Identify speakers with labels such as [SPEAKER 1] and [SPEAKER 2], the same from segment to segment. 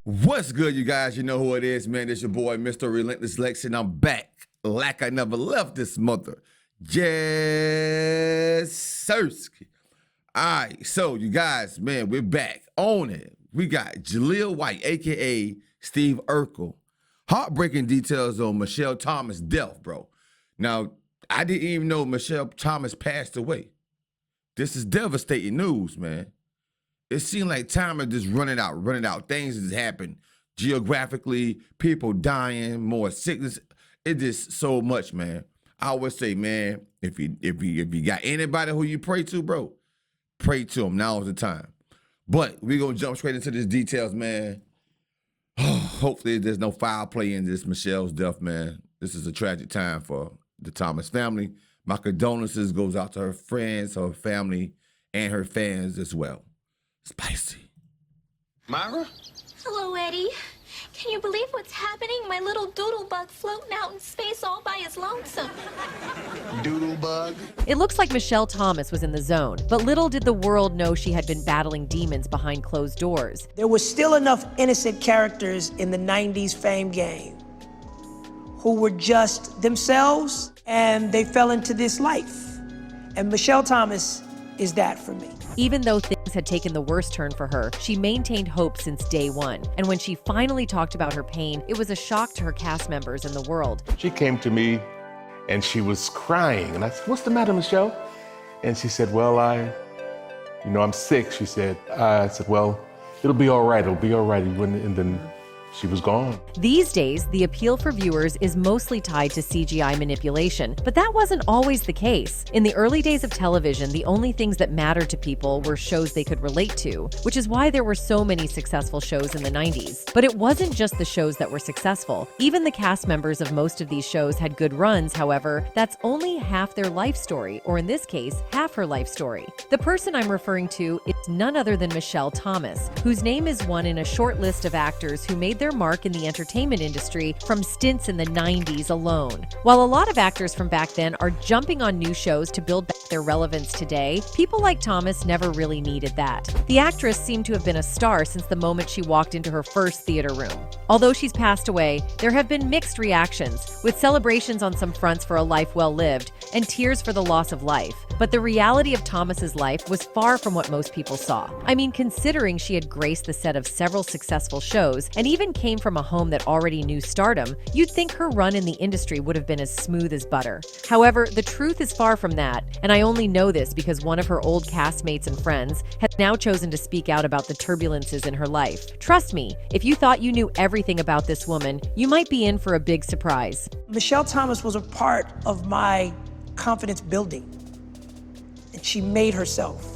[SPEAKER 1] What's good, you guys? You know who it is, man. It's your boy, Mr. Relentless Lex, and I'm back like I never left this mother. Jersey. All right, so you guys, man, we're back on it. We got Jaleel White, a.k.a. Steve Urkel. Heartbreaking details on Michelle Thomas' death, bro. Now, I didn't even know Michelle Thomas passed away. This is devastating news, man. It seemed like time is just running out. Things has happened geographically, people dying, more sickness. It's just so much, man. I always say, man, if you got anybody who you pray to, bro, pray to them. Now is the time. But we're going to jump straight into these details, man. Hopefully there's no foul play in this Michelle's death, man. This is a tragic time for the Thomas family. My condolences goes out to her friends, her family, and her fans as well. Spicy.
[SPEAKER 2] Myra?
[SPEAKER 3] Hello, Eddie. Can you believe what's happening? My little doodle bug floating out in space all by his lonesome.
[SPEAKER 2] Doodle bug?
[SPEAKER 4] It looks like Michelle Thomas was in the zone, but little did the world know she had been battling demons behind closed doors.
[SPEAKER 5] There was still enough innocent characters in the 90s fame game who were just themselves, and they fell into this life. And Michelle Thomas is that for me.
[SPEAKER 4] Even though things had taken the worst turn for her, she maintained hope since day one. And when she finally talked about her pain, it was a shock to her cast members and the world.
[SPEAKER 6] She came to me and she was crying. And I said, "What's the matter, Michelle?" And she said, "Well, I'm sick." She said, I said, "Well, it'll be all right. It'll be all right." And then she was gone.
[SPEAKER 4] These days, the appeal for viewers is mostly tied to CGI manipulation, but that wasn't always the case. In the early days of television, the only things that mattered to people were shows they could relate to, which is why there were so many successful shows in the 90s. But it wasn't just the shows that were successful. Even the cast members of most of these shows had good runs, however, that's only half their life story, or in this case, half her life story. The person I'm referring to is none other than Michelle Thomas, whose name is one in a short list of actors who made their mark in the entertainment industry from stints in the 90s alone. While a lot of actors from back then are jumping on new shows to build back their relevance today, people like Thomas never really needed that. The actress seemed to have been a star since the moment she walked into her first theater room. Although she's passed away, there have been mixed reactions, with celebrations on some fronts for a life well lived and tears for the loss of life. But the reality of Thomas's life was far from what most people saw. I mean, considering she had graced the set of several successful shows and even came from a home that already knew stardom, you'd think her run in the industry would have been as smooth as butter. However, the truth is far from that, and I only know this because one of her old castmates and friends has now chosen to speak out about the turbulences in her life. Trust me, if you thought you knew everything about this woman, you might be in for a big surprise.
[SPEAKER 5] Michelle Thomas was a part of my confidence building, and she made herself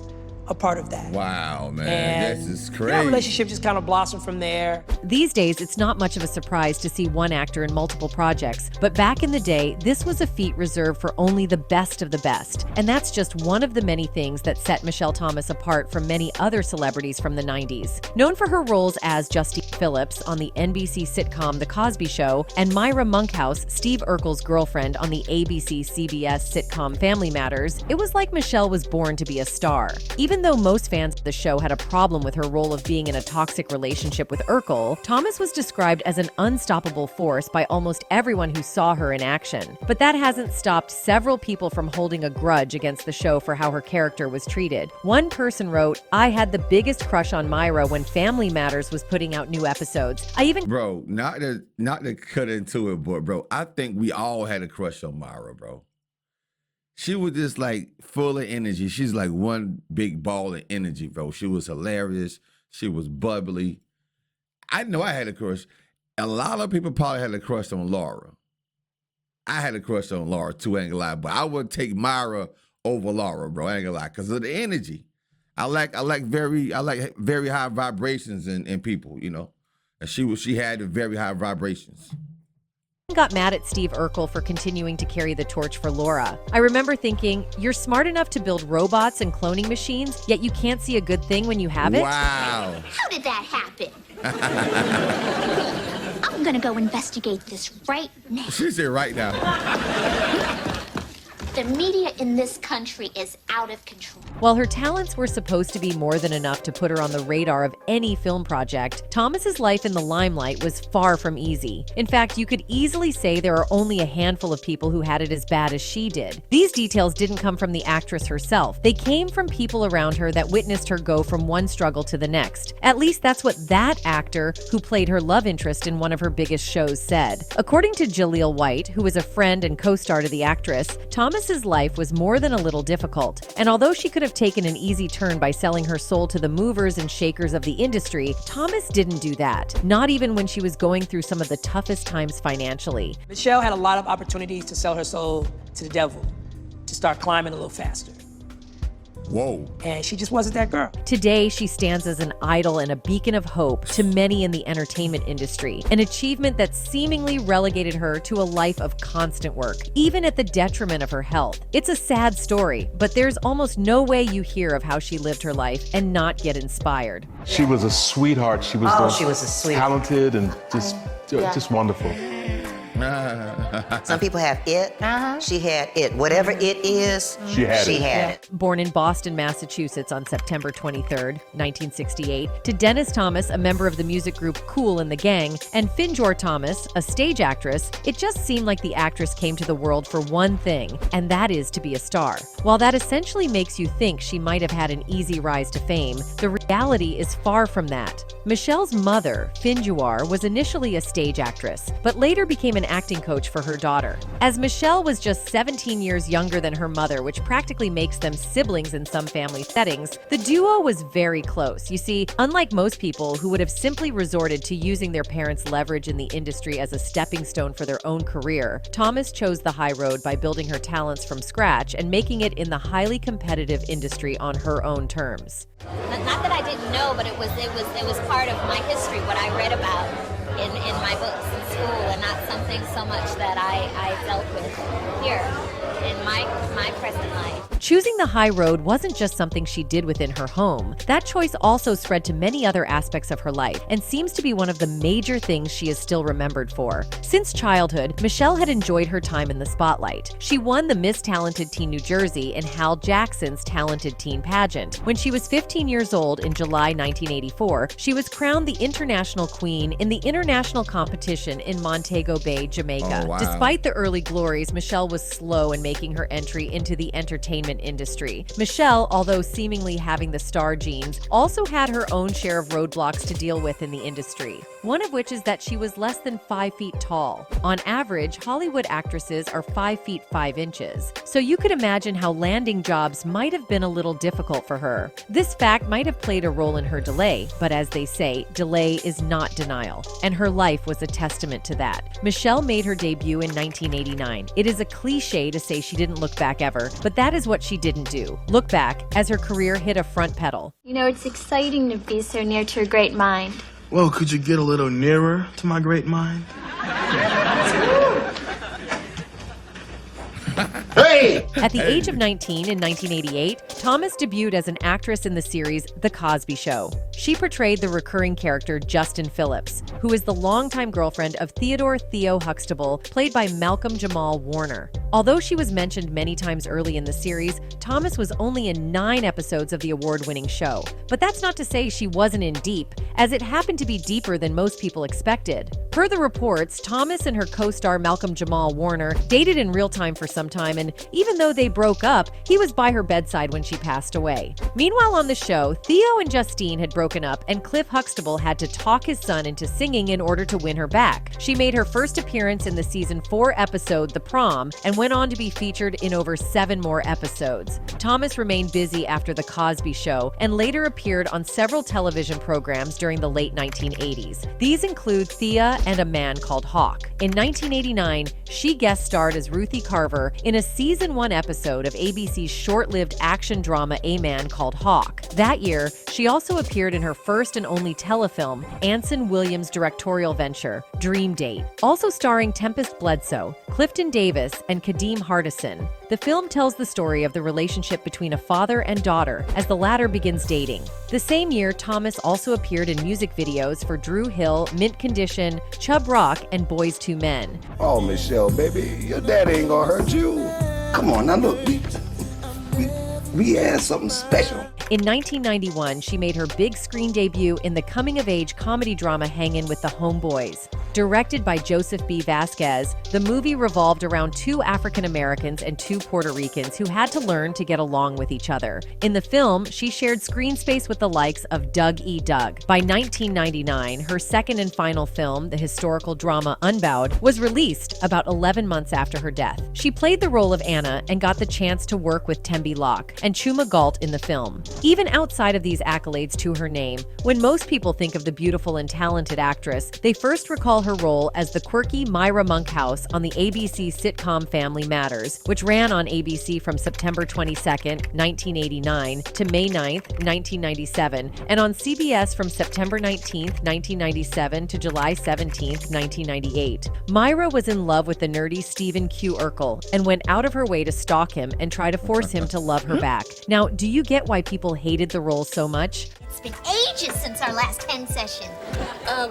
[SPEAKER 5] a part of that.
[SPEAKER 1] Wow, man.
[SPEAKER 5] And
[SPEAKER 1] this is crazy.
[SPEAKER 5] Our relationship just kind of blossomed from there.
[SPEAKER 4] These days, it's not much of a surprise to see one actor in multiple projects, but back in the day, this was a feat reserved for only the best of the best. And that's just one of the many things that set Michelle Thomas apart from many other celebrities from the 90s. Known for her roles as Justine Phillips on the NBC sitcom The Cosby Show and Myra Monkhouse, Steve Urkel's girlfriend on the ABC-CBS sitcom Family Matters, it was like Michelle was born to be a star. Even though most fans of the show had a problem with her role of being in a toxic relationship with Urkel, Thomas was described as an unstoppable force by almost everyone who saw her in action. But that hasn't stopped several people from holding a grudge against the show for how her character was treated. One person wrote, "I had the biggest crush on Myra when Family Matters was putting out new episodes.
[SPEAKER 1] Bro, not to cut into it, but bro, I think we all had a crush on Myra, bro. She was just like full of energy. She's like one big ball of energy, bro. She was hilarious. She was bubbly. I know I had a crush. A lot of people probably had a crush on Laura. I had a crush on Laura too, I ain't gonna lie. But I would take Myra over Laura, bro. I ain't gonna lie, because of the energy. I like very high vibrations in people, you know. And she had very high vibrations.
[SPEAKER 4] Got mad at Steve Urkel for continuing to carry the torch for Laura. I remember thinking, you're smart enough to build robots and cloning machines, yet you can't see a good thing when you have it?
[SPEAKER 1] Wow.
[SPEAKER 3] How did that happen? I'm gonna go investigate this right now.
[SPEAKER 1] She said right now.
[SPEAKER 3] The media in this country is out of control.
[SPEAKER 4] While her talents were supposed to be more than enough to put her on the radar of any film project, Thomas's life in the limelight was far from easy. In fact, you could easily say there are only a handful of people who had it as bad as she did. These details didn't come from the actress herself. They came from people around her that witnessed her go from one struggle to the next. At least that's what that actor, who played her love interest in one of her biggest shows, said. According to Jaleel White, who is a friend and co-star to the actress, Thomas's life was more than a little difficult. And although she could have taken an easy turn by selling her soul to the movers and shakers of the industry, Thomas didn't do that, not even when she was going through some of the toughest times financially.
[SPEAKER 5] Michelle had a lot of opportunities to sell her soul to the devil, to start climbing a little faster.
[SPEAKER 1] Whoa.
[SPEAKER 5] And she just wasn't that girl.
[SPEAKER 4] Today, she stands as an idol and a beacon of hope to many in the entertainment industry, an achievement that seemingly relegated her to a life of constant work, even at the detriment of her health. It's a sad story, but there's almost no way you hear of how she lived her life and not get inspired.
[SPEAKER 6] She was a sweetheart. She was,
[SPEAKER 7] she was a sweetheart.
[SPEAKER 6] talented and just wonderful.
[SPEAKER 7] Some people have it. She had it. Whatever it is,
[SPEAKER 6] She had
[SPEAKER 7] it.
[SPEAKER 4] Born in Boston, Massachusetts on September 23, 1968, to Dennis Thomas, a member of the music group Kool and the Gang, and Finjor Thomas, a stage actress, it just seemed like the actress came to the world for one thing, and that is to be a star. While that essentially makes you think she might have had an easy rise to fame, the reality is far from that. Michelle's mother, Finjor, was initially a stage actress, but later became an acting coach for her daughter. As Michelle was just 17 years younger than her mother, which practically makes them siblings in some family settings, the duo was very close. You see, unlike most people who would have simply resorted to using their parents' leverage in the industry as a stepping stone for their own career, Thomas chose the high road by building her talents from scratch and making it in the highly competitive industry on her own terms.
[SPEAKER 3] Not that I didn't know, but it was part of my history, what I read about in my books in school, and not something so much that I dealt with here in my present life.
[SPEAKER 4] Choosing the high road wasn't just something she did within her home. That choice also spread to many other aspects of her life and seems to be one of the major things she is still remembered for. Since childhood, Michelle had enjoyed her time in the spotlight. She won the Miss Talented Teen New Jersey in Hal Jackson's Talented Teen pageant. When she was 15 years old in July 1984, she was crowned the international queen in the international competition in Montego Bay, Jamaica.
[SPEAKER 1] Oh, wow.
[SPEAKER 4] Despite the early glories, Michelle was slow in making her entry into the entertainment industry. Michelle, although seemingly having the star genes, also had her own share of roadblocks to deal with in the industry. One of which is that she was less than 5 feet tall. On average, Hollywood actresses are 5 feet 5 inches. So you could imagine how landing jobs might have been a little difficult for her. This fact might have played a role in her delay, but as they say, delay is not denial. And her life was a testament to that. Michelle made her debut in 1989. It is a cliche to say she didn't look back ever, but that is what she didn't do. Look back as her career hit a front pedal.
[SPEAKER 3] You know, it's exciting to be so near to a great mind.
[SPEAKER 8] Well, could you get a little nearer to my great mind?
[SPEAKER 2] Hey!
[SPEAKER 4] At the age of 19 in 1988, Thomas debuted as an actress in the series The Cosby Show. She portrayed the recurring character Justin Phillips, who is the longtime girlfriend of Theodore Theo Huxtable, played by Malcolm Jamal Warner. Although she was mentioned many times early in the series, Thomas was only in 9 episodes of the award-winning show. But that's not to say she wasn't in deep, as it happened to be deeper than most people expected. Per the reports, Thomas and her co-star Malcolm Jamal Warner dated in real time for some time, and even though they broke up, he was by her bedside when she passed away. Meanwhile on the show, Theo and Justine had broken up, and Cliff Huxtable had to talk his son into singing in order to win her back. She made her first appearance in the season 4 episode The Prom, and went on to be featured in over 7 more episodes. Thomas remained busy after The Cosby Show, and later appeared on several television programs during the late 1980s. These include Thea and A Man Called Hawk. In 1989, she guest starred as Ruthie Carver in a season 1 episode of ABC's short-lived action drama A Man Called Hawk. That year, she also appeared in her first and only telefilm, Anson Williams' directorial venture, Dream Date, also starring Tempest Bledsoe, Clifton Davis, and Kadeem Hardison. The film tells the story of the relationship between a father and daughter as the latter begins dating. The same year, Thomas also appeared in music videos for Drew Hill, Mint Condition, Chub Rock, and Boys II Men.
[SPEAKER 9] Oh, Michelle, baby, your daddy ain't gonna hurt you. Come on, now look, we had something special.
[SPEAKER 4] In 1991, she made her big screen debut in the coming-of-age comedy drama Hangin' with the Homeboys. Directed by Joseph B. Vasquez, the movie revolved around 2 African Americans and 2 Puerto Ricans who had to learn to get along with each other. In the film, she shared screen space with the likes of Doug E. Doug. By 1999, her second and final film, the historical drama Unbowed, was released about 11 months after her death. She played the role of Anna and got the chance to work with Tembi Locke and Chuma Galt in the film. Even outside of these accolades to her name, when most people think of the beautiful and talented actress, they first recall her role as the quirky Myra Monkhouse on the ABC sitcom Family Matters, which ran on ABC from September 22, 1989 to May 9, 1997, and on CBS from September 19, 1997 to July 17, 1998. Myra was in love with the nerdy Stephen Q. Urkel and went out of her way to stalk him and try to force him to love her back. Now, do you get why people hated the role so much?
[SPEAKER 3] It's been ages since our last hen session.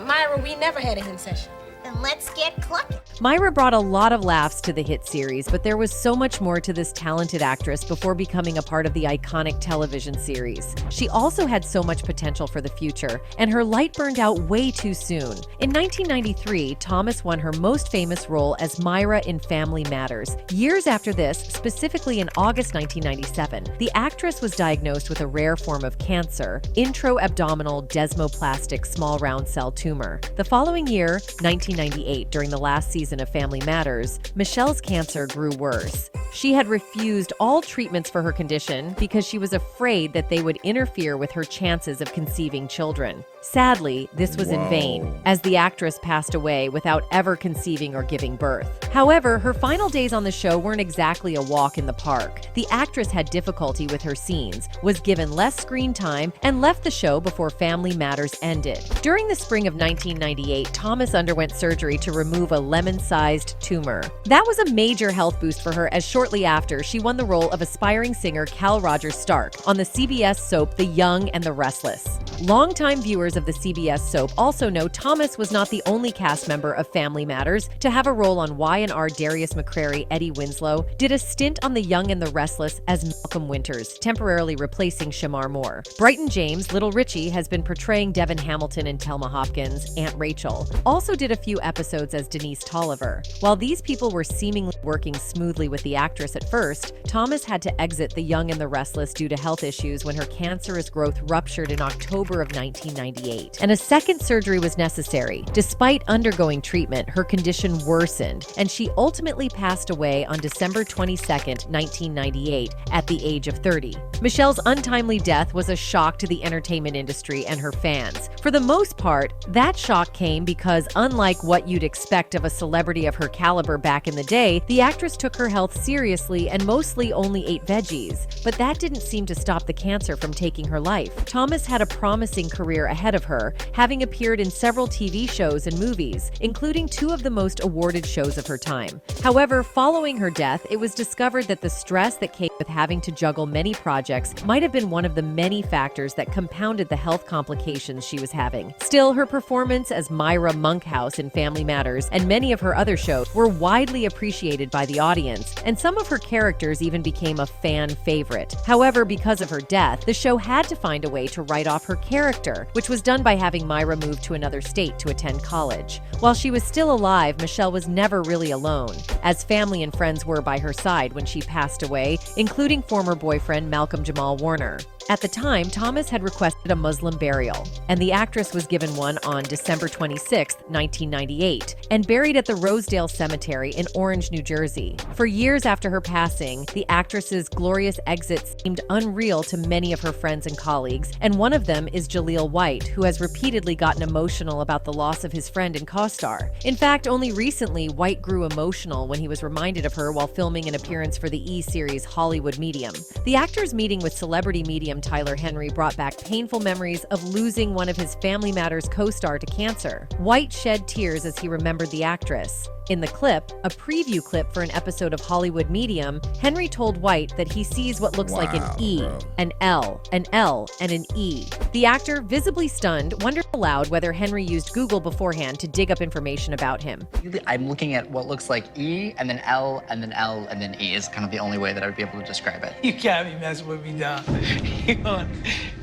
[SPEAKER 10] Myra, we never had a hen session.
[SPEAKER 3] Then let's get clucking.
[SPEAKER 4] Myra brought a lot of laughs to the hit series, but there was so much more to this talented actress before becoming a part of the iconic television series. She also had so much potential for the future, and her light burned out way too soon. In 1993, Thomas won her most famous role as Myra in Family Matters. Years after this, specifically in August 1997, the actress was diagnosed with a rare form of cancer, intraabdominal desmoplastic small round cell tumor. The following year, 1998, during the last season of Family Matters, Michelle's cancer grew worse. She had refused all treatments for her condition because she was afraid that they would interfere with her chances of conceiving children. Sadly, this was in vain, as the actress passed away without ever conceiving or giving birth. However, her final days on the show weren't exactly a walk in the park. The actress had difficulty with her scenes, was given less screen time, and left the show before Family Matters ended. During the spring of 1998, Thomas underwent surgery to remove a lemon-sized tumor. That was a major health boost for her, as shortly after, she won the role of aspiring singer Cal Rogers Stark on the CBS soap The Young and the Restless. Longtime viewers of the CBS soap also know Thomas was not the only cast member of Family Matters to have a role on Y&R. Darius McCrary, Eddie Winslow, did a stint on The Young and the Restless as Malcolm Winters, temporarily replacing Shamar Moore. Brighton James, Little Richie, has been portraying Devin Hamilton and Thelma Hopkins, Aunt Rachel. Also did a few episodes as Denise Tolliver. While these people were seemingly working smoothly with the actress at first, Thomas had to exit The Young and the Restless due to health issues when her cancerous growth ruptured in October of 1998, and a second surgery was necessary. Despite undergoing treatment, her condition worsened, and she ultimately passed away on December 22, 1998, at the age of 30. Michelle's untimely death was a shock to the entertainment industry and her fans. For the most part, that shock came because, unlike what you'd expect of a celebrity of her caliber back in the day, the actress took her health seriously and mostly only ate veggies. But that didn't seem to stop the cancer from taking her life. Thomas had a promising career ahead of her, having appeared in several TV shows and movies, including 2 of the most awarded shows of her time. However, following her death, it was discovered that the stress that came with having to juggle many projects might have been one of the many factors that compounded the health complications she was having. Still, her performance as Myra Monkhouse in Family Matters and many of her other shows were widely appreciated by the audience, and some of her characters even became a fan favorite. However, because of her death, the show had to find a way to write off her character, which was done by having Myra move to another state to attend college. While she was still alive, Michelle was never really alone, as family and friends were by her side when she passed away, including former boyfriend Malcolm Jamal Warner. At the time, Thomas had requested a Muslim burial, and the actress was given one on December 26, 1998, and buried at the Rosedale Cemetery in Orange, New Jersey. For years after her passing, the actress's glorious exit seemed unreal to many of her friends and colleagues, and one of them is Jaleel White, who has repeatedly gotten emotional about the loss of his friend and co-star. In fact, only recently, White grew emotional when he was reminded of her while filming an appearance for the E! series Hollywood Medium. The actor's meeting with celebrity medium medium Tyler Henry brought back painful memories of losing one of his Family Matters co-star to cancer. White shed tears as he remembered the actress. In the clip, a preview clip for an episode of Hollywood Medium, Henry told White that he sees what looks like an E,
[SPEAKER 1] bro.
[SPEAKER 4] an L, and an E. The actor, visibly stunned, wondered aloud whether Henry used Google beforehand to dig up information about him.
[SPEAKER 11] I'm looking at what looks like E, and then L, and then L, and then E is kind of the only way that I would be able to describe it.
[SPEAKER 5] You can't be messing with me, dog.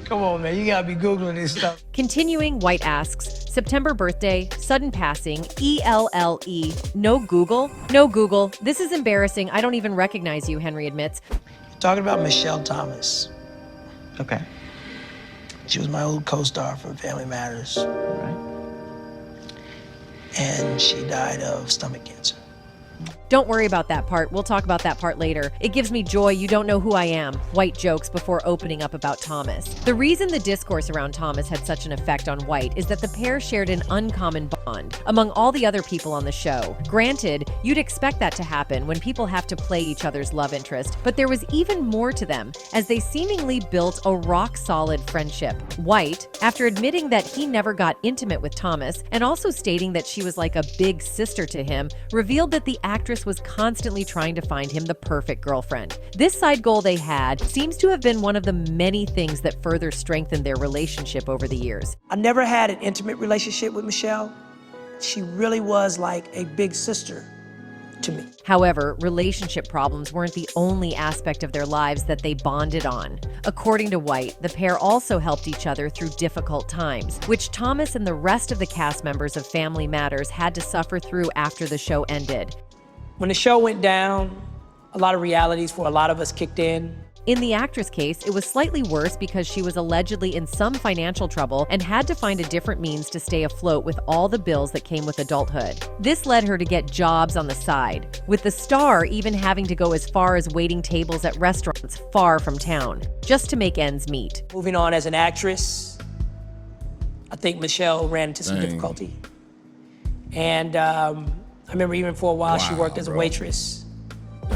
[SPEAKER 5] Come on, man. You gotta be Googling this stuff.
[SPEAKER 4] Continuing, White asks, September birthday, sudden passing, ELLE, no Google? No Google. This is embarrassing. I don't even recognize you, Henry admits.
[SPEAKER 5] Talking about Michelle Thomas.
[SPEAKER 11] Okay.
[SPEAKER 5] She was my old co-star from Family Matters.
[SPEAKER 11] All right.
[SPEAKER 5] And she died of stomach cancer.
[SPEAKER 4] Don't worry about that part. We'll talk about that part later. It gives me joy you don't know who I am, White jokes before opening up about Thomas. The reason the discourse around Thomas had such an effect on White is that the pair shared an uncommon bond among all the other people on the show. Granted, you'd expect that to happen when people have to play each other's love interest, but there was even more to them, as they seemingly built a rock-solid friendship. White, after admitting that he never got intimate with Thomas, and also stating that she was like a big sister to him, revealed that the actress was constantly trying to find him the perfect girlfriend. This side goal they had seems to have been one of the many things that further strengthened their relationship over the years.
[SPEAKER 5] I never had an intimate relationship with Michelle. She really was like a big sister to me.
[SPEAKER 4] However, relationship problems weren't the only aspect of their lives that they bonded on. According to White, the pair also helped each other through difficult times, which Thomas and the rest of the cast members of Family Matters had to suffer through after the show ended.
[SPEAKER 5] When the show went down, a lot of realities for a lot of us kicked in.
[SPEAKER 4] In the actress case, it was slightly worse because she was allegedly in some financial trouble and had to find a different means to stay afloat with all the bills that came with adulthood. This led her to get jobs on the side, with the star even having to go as far as waiting tables at restaurants far from town, just to make ends meet.
[SPEAKER 5] Moving on as an actress, I think Michelle ran into some
[SPEAKER 1] Dang.
[SPEAKER 5] difficulty. And I remember even for a while she
[SPEAKER 1] Wow,
[SPEAKER 5] worked as a
[SPEAKER 1] bro.
[SPEAKER 5] waitress.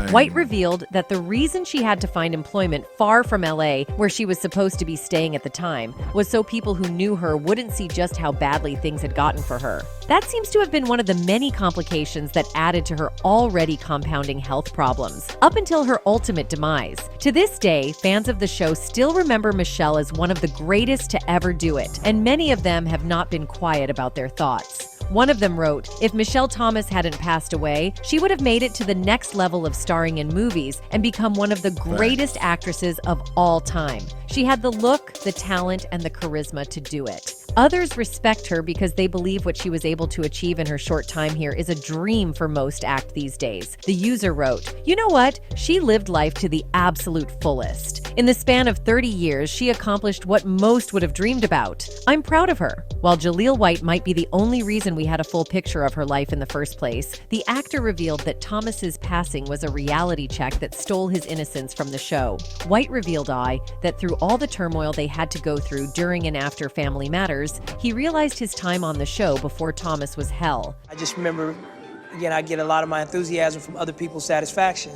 [SPEAKER 4] White revealed that the reason she had to find employment far from LA, where she was supposed to be staying at the time, was so people who knew her wouldn't see just how badly things had gotten for her. That seems to have been one of the many complications that added to her already compounding health problems, up until her ultimate demise. To this day, fans of the show still remember Michelle as one of the greatest to ever do it, and many of them have not been quiet about their thoughts. One of them wrote, if Michelle Thomas hadn't passed away, she would have made it to the next level of starring in movies and become one of the greatest actresses of all time. She had the look, the talent, and the charisma to do it. Others respect her because they believe what she was able to achieve in her short time here is a dream for most act these days. The user wrote, you know what? She lived life to the absolute fullest. In the span of 30 years, she accomplished what most would have dreamed about. I'm proud of her. While Jaleel White might be the only reason we had a full picture of her life in the first place, the actor revealed that Thomas's passing was a reality check that stole his innocence from the show. White revealed that through all the turmoil they had to go through during and after Family Matters, he realized his time on the show before Thomas was hell.
[SPEAKER 5] I just remember, again, I get a lot of my enthusiasm from other people's satisfaction.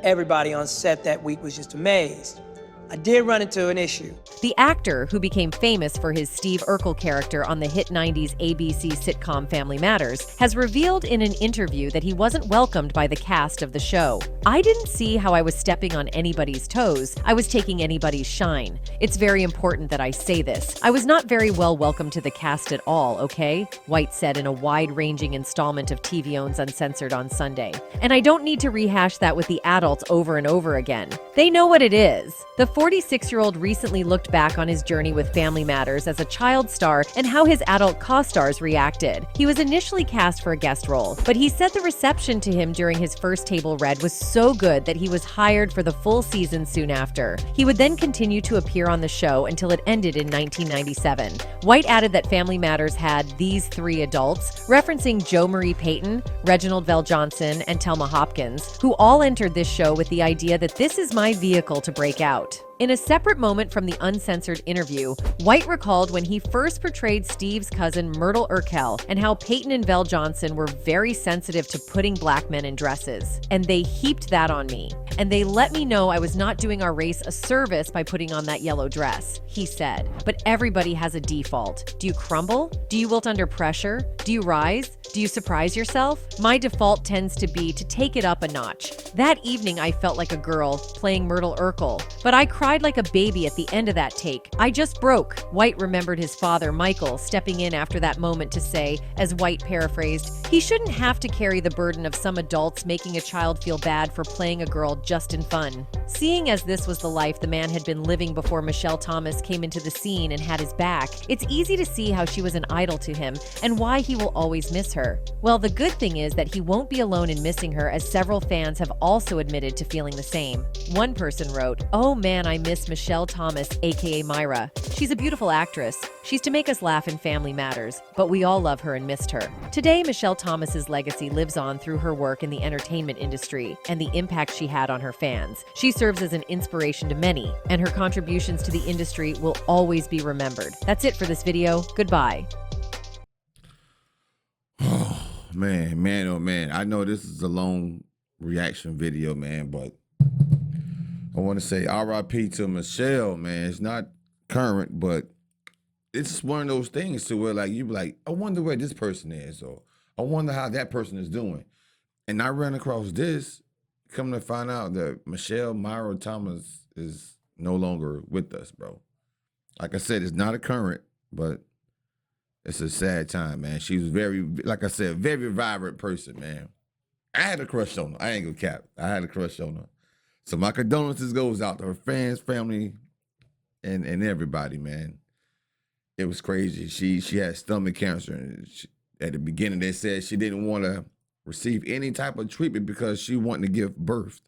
[SPEAKER 5] Everybody on set that week was just amazed. I did run into an issue.
[SPEAKER 4] The actor, who became famous for his Steve Urkel character on the hit 90s ABC sitcom Family Matters, has revealed in an interview that he wasn't welcomed by the cast of the show. I didn't see how I was stepping on anybody's toes. I was taking anybody's shine. It's very important that I say this. I was not very well welcomed to the cast at all, okay? White said in a wide-ranging installment of TV Own's Uncensored on Sunday. And I don't need to rehash that with the adults over and over again. They know what it is. The 46-year-old recently looked back on his journey with Family Matters as a child star and how his adult costars reacted. He was initially cast for a guest role, but he said the reception to him during his first table read was so good that he was hired for the full season soon after. He would then continue to appear on the show until it ended in 1997. White added that Family Matters had these three adults, referencing Jo Marie Payton, Reginald Vell Johnson, and Telma Hopkins, who all entered this show with the idea that this is my vehicle to break out. In a separate moment from the uncensored interview, White recalled when he first portrayed Steve's cousin Myrtle Urkel and how Peyton and Vell Johnson were very sensitive to putting black men in dresses, and they heaped that on me. and they let me know I was not doing our race a service by putting on that yellow dress, he said. But everybody has a default. Do you crumble? Do you wilt under pressure? Do you rise? Do you surprise yourself? My default tends to be to take it up a notch. That evening, I felt like a girl playing Myrtle Urkel, but I cried like a baby at the end of that take. I just broke. White remembered his father, Michael, stepping in after that moment to say, as White paraphrased, he shouldn't have to carry the burden of some adults making a child feel bad for playing a girl just in fun. Seeing as this was the life the man had been living before Michelle Thomas came into the scene and had his back, it's easy to see how she was an idol to him and why he will always miss her. Well, the good thing is that he won't be alone in missing her, as several fans have also admitted to feeling the same. One person wrote, "Oh man, I miss Michelle Thomas, aka Myra. She's a beautiful actress. She's to make us laugh in Family Matters, but we all love her and missed her." Today, Michelle Thomas's legacy lives on through her work in the entertainment industry and the impact she had on her fans. She serves as an inspiration to many, and her contributions to the industry will always be remembered. That's it for this video. Goodbye.
[SPEAKER 1] Oh, man, oh, man. I know this is a long reaction video, man, but I want to say RIP to Michelle, man. It's not current, but it's just one of those things to where, like, you be like, I wonder where this person is, or I wonder how that person is doing. And I ran across this, come to find out that Michelle Myra Thomas is no longer with us, bro. Like I said, it's not a current, but it's a sad time, man. She was very, like I said, very vibrant person, man. I had a crush on her. I ain't gonna cap. I had a crush on her. So my condolences goes out to her fans, family, and everybody, man. It was crazy. She had stomach cancer, and at the beginning they said she didn't want to receive any type of treatment because she wanted to give birth.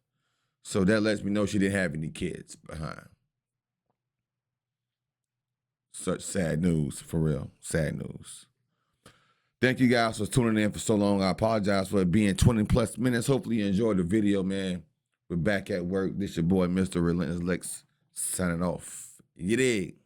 [SPEAKER 1] So that lets me know she didn't have any kids behind. Such sad news, for real. Sad news. Thank you guys for tuning in for so long. I apologize for it being 20 plus minutes. Hopefully you enjoyed the video, man. We're back at work. This your boy, Mr. Relentless Lex, signing off. You dig?